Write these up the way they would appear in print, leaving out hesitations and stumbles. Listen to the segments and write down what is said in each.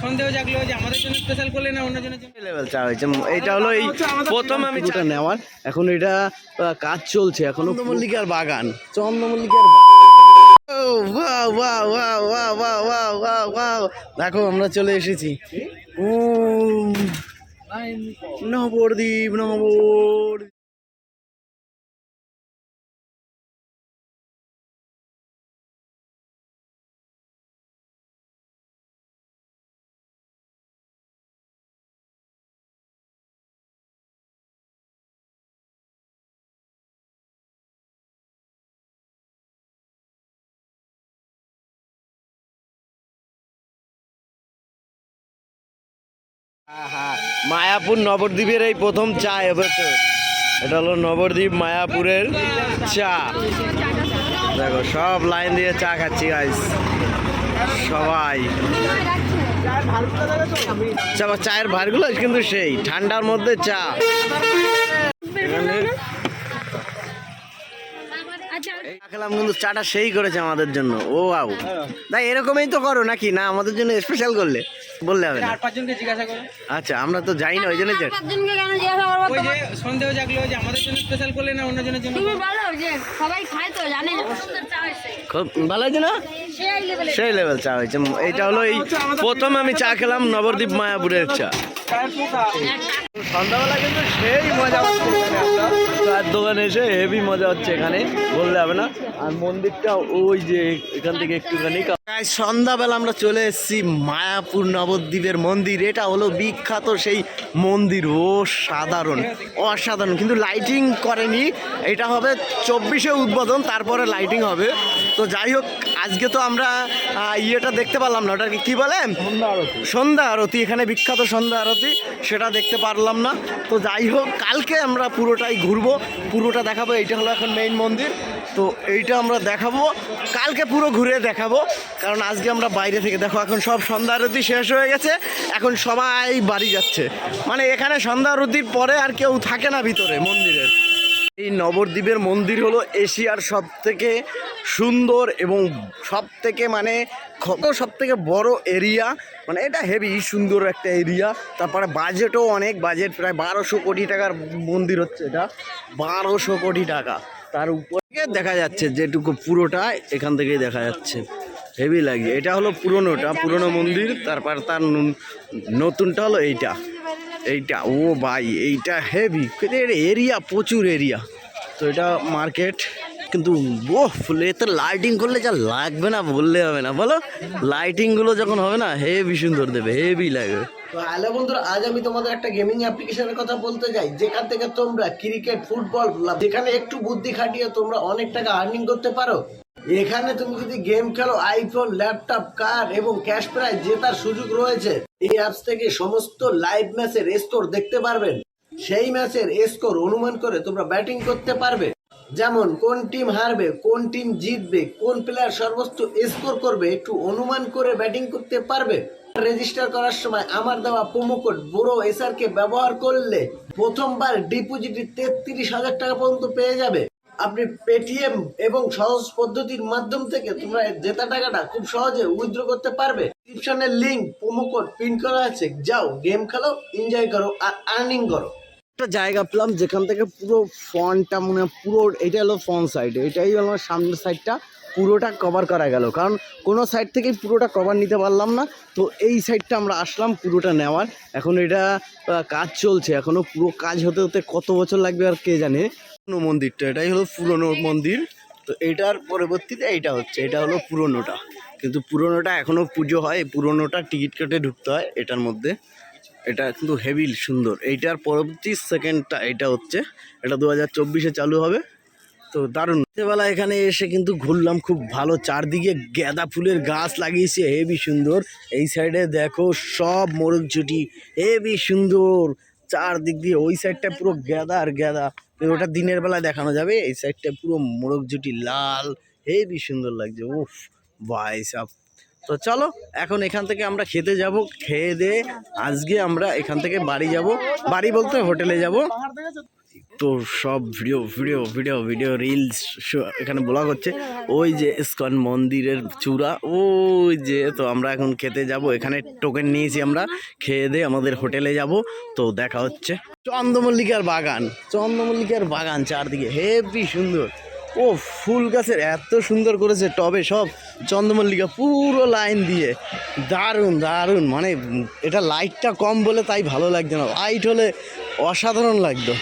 সন্দেহ জাগলো যে আমাদের জন্য স্পেশাল করলে না অন্য জনের জন্য লেভেল চা হয়েছে। এটা হলো এই প্রথম আমি চা নেওয়ার, এখন এটা কাজ চলছে এখনো। চন্দ্রমল্লিকার বাগান, চন্দ্রমল্লিকার দেখো আমরা চলে এসেছি নবদ্বীপ। মায়াপুর নবদ্বীপের এই প্রথম চা এবছর। এটা হলো নবদ্বীপ মায়াপুরের চা। দেখো সব লাইন দিয়ে চা খাচ্ছি গাইস সবাই। চায়ের ভারগুলো কিন্তু সেই ঠান্ডার মধ্যে চা। খেলাম কিন্তু চাটা সেই করেছে আমাদের জন্য। ও আউ তাই এরকমই তো করো নাকি না আমাদের জন্য স্পেশাল করলে বললে হবে না? আচ্ছা আমরা তো যাই না ওই জন্য সন্দেহ জাগলো যে আমাদের জন্য স্পেশাল করলে না অন্য জনের জন্য। খুব ভালো হয়েছে না? সেই লেভেল চা হয়েছে। এটা হলো এই প্রথম আমি চা খেলাম নবদ্বীপ মায়াপুরের চা। সন্ধ্যাবেলা কিন্তু সেই মজা হচ্ছে চায়ের দোকানে এসে, হেভি মজা হচ্ছে এখানে বললে হবে না। আর মন্দিরটা ওই যে এখান থেকে একটুখানি সন্ধ্যাবেলা আমরা চলে এসেছি মায়াপুর নবদ্বীপের মন্দির। এটা হলো বিখ্যাত সেই মন্দির। ও সাধারণ অসাধারণ, কিন্তু লাইটিং করেনি। এটা হবে 24-এ উদ্বোধন, তারপরে লাইটিং হবে। তো যাই হোক আজকে তো আমরা ইয়েটা দেখতে পারলাম না, ওটাকে কী বলে সন্ধ্যা আরতি। এখানে বিখ্যাত সন্ধ্যা আরতি, সেটা দেখতে পারলাম না। তো যাই হোক কালকে আমরা পুরোটাই ঘুরবো, পুরোটা দেখাবো। এইটা হলো এখন মেইন মন্দির, তো এইটা আমরা দেখাবো কালকে, পুরো ঘুরে দেখাবো। কারণ আজকে আমরা বাইরে থেকে দেখো এখন সব সন্ধ্যা আরতি শেষ হয়ে গেছে, এখন সবাই বাড়ি যাচ্ছে। মানে এখানে সন্ধ্যা আরতির পরে আর কেউ থাকে না ভিতরে মন্দিরের। এই নবদ্বীপের মন্দির হলো এশিয়ার সব থেকে সুন্দর এবং সব থেকে মানে সব থেকে বড় এরিয়া। মানে এটা হেভি সুন্দর একটা এরিয়া। তারপরে বাজেটও অনেক, বাজেট প্রায় 1200 কোটি টাকার মন্দির হচ্ছে এটা, 1200 কোটি টাকা। তার উপরে দেখা যাচ্ছে যেটুকু পুরোটা এখান থেকেই দেখা যাচ্ছে, হেভি লাগে। এটা হলো পুরনো মন্দির। তারপর তার নতুনটা হলো এইটা ও ভাই এইটা হেভি এরিয়া, প্রচুর এরিয়া। তো এটা মার্কেট, কিন্তু এতে লাইটিং করলে যা লাগবে না বললে হবে না, বলো। লাইটিংগুলো যখন হবে না হেভি সুন্দর দেবে, হেভি লাগবে। তো হ্যালো বন্ধুরা, আজ আমি তোমাদের একটা গেমিং অ্যাপ্লিকেশনের কথা বলতে যাই, যেখান থেকে তোমরা ক্রিকেট, ফুটবল, যেখানে একটু বুদ্ধি খাটিয়ে তোমরা অনেক টাকা আর্নিং করতে পারো। এখানে তুমি যদি গেম খেলো, আইফোন, ল্যাপটপ, কার এবং ক্যাশ প্রাইজ জেতার সুযোগ রয়েছে। এই অ্যাপস থেকে সমস্ত লাইভ ম্যাচের স্কোর দেখতে পারবেন। সেই ম্যাচের স্কোর অনুমান করে তোমরা ব্যাটিং করতে পারবে। যেমন কোন টিম হারবে, কোন টিম জিতবে, কোন প্লেয়ার সর্বোচ্চ স্কোর করবে, একটু অনুমান করে ব্যাটিং করতে পারবে। রেজিস্টার করার সময় আমার দেওয়া প্রোমো কোড বুড়ো এসআরকে ব্যবহার করলে প্রথমবার ডিপোজিটে 33,000 টাকা পর্যন্ত পেয়ে যাবে। আপনি পেটিএম এবং সহজ পদ্ধতির মাধ্যম থেকে তোমরা জেতা টাকাটা খুব সহজে উইথড্র করতে পারবে। ডিসক্রিপশনের লিংক, প্রোমো কোড পিন করা আছে, যাও গেম খেলো, এনজয় করো আর আর্নিং করো। একটা জায়গা পেলাম যেখান থেকে পুরো ফ্রন্টটা মানে পুরো, এটা হলো ফ্রন্ট সাইড, এটাই হলো সামনের সাইডটা পুরোটা কভার করা গেল, কারণ কোনো সাইড থেকেই পুরোটা কভার নিতে পারলাম না। তো এই সাইডটা আমরা আসলাম পুরোটা নেওয়ার। এখন এটা কাজ চলছে, এখনও পুরো কাজ হতে হতে কত বছর লাগবে আর কে জানে। পুরনো মন্দিরটা, এটাই হলো পুরনো মন্দির। তো এইটার পরবর্তীতে এইটা হচ্ছে, এটা হলো পুরনোটা, কিন্তু পুরনোটা এখনও পুজো হয়। পুরনোটা টিকিট কেটে ঢুকতে হয় এটার মধ্যে। এটা কিন্তু হেভি সুন্দর। এইটার পরবর্তী সেকেন্ডটা এটা হচ্ছে, এটা 2024-এ চালু হবে। তো দারুণ বেলা এখানে এসে কিন্তু ঘুরলাম, খুব ভালো। চারদিকে গাঁদা ফুলের গাছ লাগিয়েছে, হেভি সুন্দর। এই সাইডে দেখো সব মোরগঝুটি, হেভি সুন্দর চারদিক দিয়ে। ওই সাইডটা পুরো গাঁদা আর গাঁদা, ওটা দিনের বেলায় দেখানো যাবে। এই সাইডটা পুরো মোরগঝুটি লাল, হেভি সুন্দর লাগছে। উফ ভাই সাব। তো চলো এখন এখান থেকে আমরা খেতে যাব, খেয়ে দিয়ে আজকে আমরা এখান থেকে বাড়ি যাব। বাড়ি বলতে হোটেলে যাব। তো সব video video video video reels এখানে ব্লগ হচ্ছে। ওই যে ইসকন মন্দিরের চূড়া, ওই যে। তো আমরা এখন খেতে যাব, এখানে টোকেন নিয়েছি আমরা, খেয়ে দিয়ে আমাদের হোটেলে যাব। তো দেখা হচ্ছে। চন্দ্রমল্লিকার বাগান, চন্দ্রমল্লিকার বাগান চারদিকে হেভি সুন্দর। ও ফুল গাছের এত সুন্দর করেছে টবে সব চন্দ্রমল্লিকা পুরো লাইন দিয়ে, দারুণ দারুণ। মানে এটা লাইটটা কম বলে তাই ভালো লাগছে না, লাইট হলে অসাধারণ লাগতো।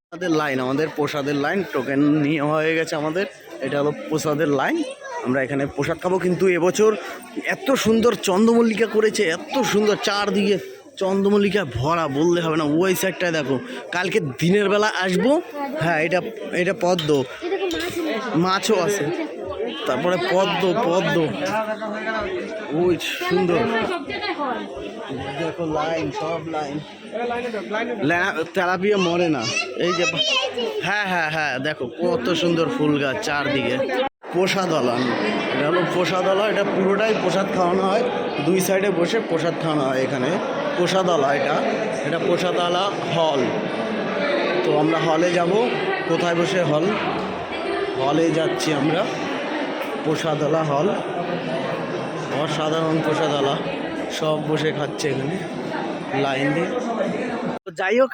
আমাদের লাইন, আমাদের প্রসাদের লাইন, টোকেন নিয়ে হয়ে গেছে আমাদের। এটা হলো প্রসাদের লাইন, আমরা এখানে প্রসাদ খাবো। কিন্তু এবছর এত সুন্দর চন্দ্রমল্লিকা করেছে, এত সুন্দর চারদিকে চন্দ্রমল্লিকা ভরা, বললে হবে না। ওই সাইডটায় দেখো, কালকে দিনের বেলা আসবো। হ্যাঁ, এটা এটা পদ্ম, মাছও আছে। তারপরে পদ্ম পদ্ম, ওই সুন্দর দেখো লাইন, সব লাইন। তেলাপিয়া মরে না, এই যে। হ্যাঁ হ্যাঁ হ্যাঁ, দেখো কত সুন্দর ফুল গাছ চারদিকে। প্রসাদওয়ালা, এটা হলো প্রসাদওয়ালা, এটা পুরোটাই প্রসাদ খাওয়ানো হয়। দুই সাইডে বসে প্রসাদ খাওয়ানো হয় এখানে। প্রসাদওয়ালা এটা প্রসাদওয়ালা হল। তো আমরা হলে যাব। কোথায় বসে? হলে যাচ্ছি আমরা। প্রসাদওয়ালা হল, অসাধারণ প্রসাদওয়ালা, সব বসে খাচ্ছে এখানে লাইন দিয়ে। তো যাই হোক,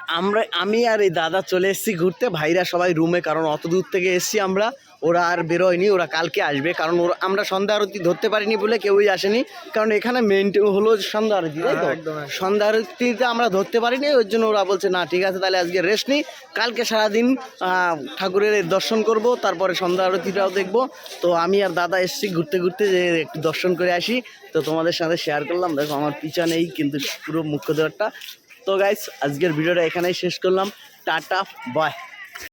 আমি আর এই দাদা চলে এসেছি ঘুরতে, ভাইরা সবাই রুমে, কারণ অত দূর থেকে এসেছি আমরা। ওরা আর বেরোয়নি, ওরা কালকে আসবে। কারণ আমরা সন্ধ্যা আরতি ধরতে পারিনি বলে কেউই আসেনি, কারণ এখানে মেন হলো সন্ধ্যা আরতি, তাই তো? সন্ধ্যা আরতিতে আমরা ধরতে পারিনি, ওই জন্য ওরা বলছে না ঠিক আছে তাহলে আজকে রেস্ট নিই, কালকে সারাদিন ঠাকুরের দর্শন করব, তারপরে সন্ধ্যা আরতিটাও দেখবো। তো আমি আর দাদা এসেছি ঘুরতে ঘুরতে, যে একটু দর্শন করে আসি। তো তোমাদের সাথে শেয়ার করলাম। দেখো আমার পিছনেই কিন্তু পুরো মুখ্য দেওয়ারটা। তো গাইস, আজকের ভিডিওটা এখানেই শেষ করলাম। Tata, by.